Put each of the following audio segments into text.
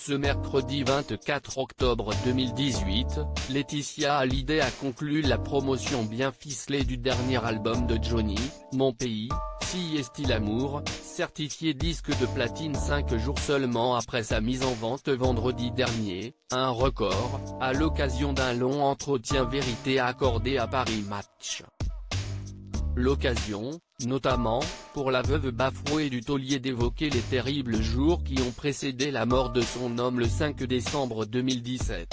Ce mercredi 24 octobre 2018, Laetitia Hallyday a conclu la promotion bien ficelée du dernier album de Johnny, Mon Pays, Si Est-il Amour, certifié disque de platine 5 jours seulement après sa mise en vente vendredi dernier, un record, à l'occasion d'un long entretien vérité accordé à Paris Match. L'occasion, notamment, pour la veuve bafouée du taulier d'évoquer les terribles jours qui ont précédé la mort de son homme le 5 décembre 2017.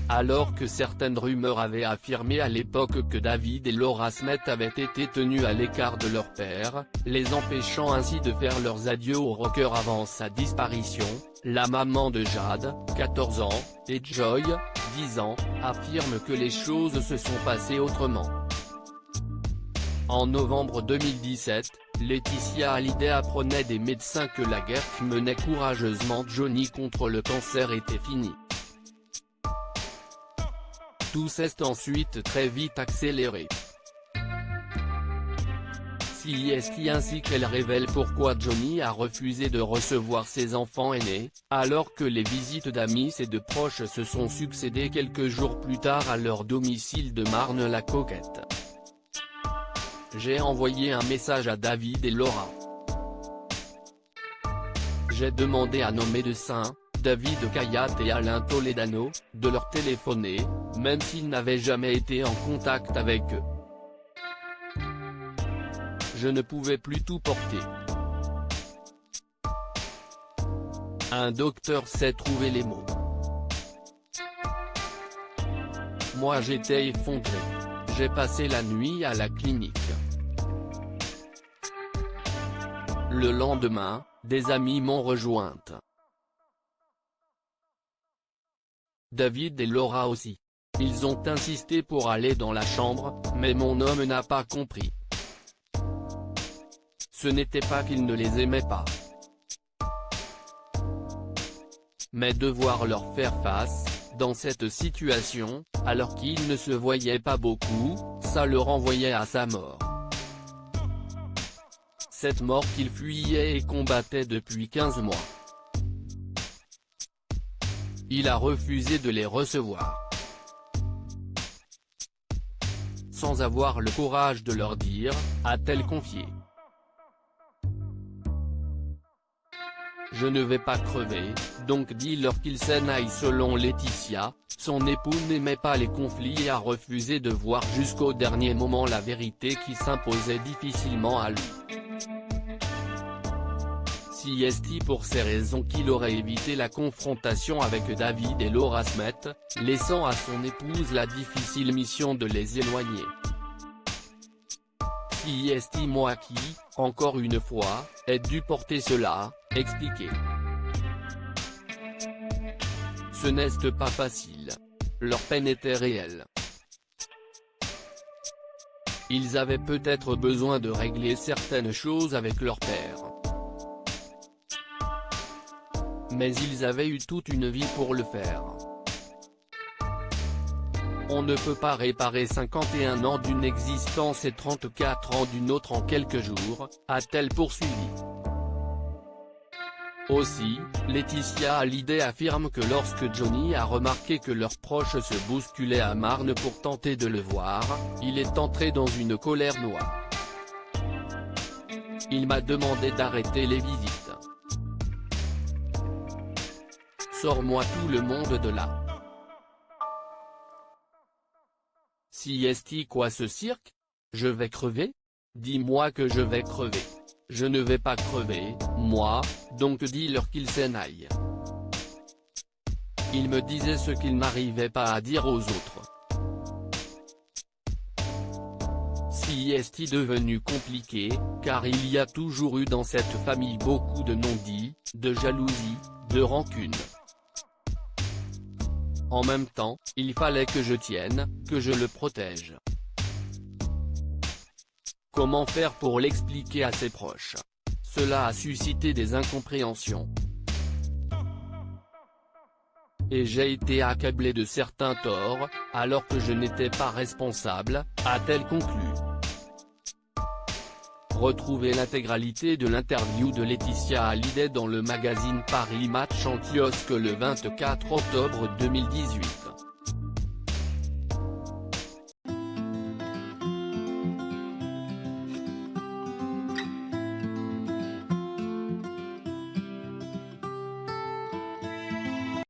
Alors que certaines rumeurs avaient affirmé à l'époque que David et Laura Smith avaient été tenus à l'écart de leur père, les empêchant ainsi de faire leurs adieux au rocker avant sa disparition, la maman de Jade, 14 ans, et Joy, 10 ans, affirme que les choses se sont passées autrement. En novembre 2017, Laetitia Hallyday apprenait des médecins que la guerre que menait courageusement Johnny contre le cancer était finie. Tout s'est ensuite très vite accéléré. Ainsi qu'elle révèle pourquoi Johnny a refusé de recevoir ses enfants aînés, alors que les visites d'amis et de proches se sont succédées quelques jours plus tard à leur domicile de Marne-la-Coquette. J'ai envoyé un message à David et Laura. J'ai demandé à nos médecins, David Kayat et Alain Toledano, de leur téléphoner, même s'ils n'avaient jamais été en contact avec eux. Je ne pouvais plus tout porter. Un docteur sait trouver les mots. Moi j'étais effondré. J'ai passé la nuit à la clinique. Le lendemain, des amis m'ont rejointe. David et Laura aussi. Ils ont insisté pour aller dans la chambre, mais mon homme n'a pas compris. Ce n'était pas qu'il ne les aimait pas. Mais devoir leur faire face, dans cette situation, alors qu'ils ne se voyaient pas beaucoup, ça le renvoyait à sa mort. Cette mort qu'il fuyait et combattait depuis 15 mois. Il a refusé de les recevoir. Sans avoir le courage de leur dire, a-t-elle confié. Je ne vais pas crever, donc dis-leur qu'ils s'en aillent. Selon Laetitia, son époux n'aimait pas les conflits et a refusé de voir jusqu'au dernier moment la vérité qui s'imposait difficilement à lui. Si est pour ces raisons qu'il aurait évité la confrontation avec David et Laura Smith, laissant à son épouse la difficile mission de les éloigner. Si est moi qui, encore une fois, ai dû porter cela, expliqué. Ce n'est pas facile. Leur peine était réelle. Ils avaient peut-être besoin de régler certaines choses avec leur père. Mais ils avaient eu toute une vie pour le faire. On ne peut pas réparer 51 ans d'une existence et 34 ans d'une autre en quelques jours, a-t-elle poursuivi. Aussi, Laetitia Hallyday affirme que lorsque Johnny a remarqué que leurs proches se bousculaient à Marne pour tenter de le voir, il est entré dans une colère noire. Il m'a demandé d'arrêter les visites. Sors-moi tout le monde de là. Si est quoi ce cirque? Je vais crever? Dis-moi que je vais crever. Je ne vais pas crever, moi, donc dis-leur qu'ils s'en aillent. Il me disait ce qu'il n'arrivait pas à dire aux autres. Si est devenu compliqué, car il y a toujours eu dans cette famille beaucoup de non-dits, de jalousie, de rancune. En même temps, il fallait que je tienne, que je le protège. Comment faire pour l'expliquer à ses proches? Cela a suscité des incompréhensions. Et j'ai été accablé de certains torts, alors que je n'étais pas responsable, a-t-elle conclu. Retrouvez l'intégralité de l'interview de Laetitia Hallyday dans le magazine Paris Match en kiosque le 24 octobre 2018.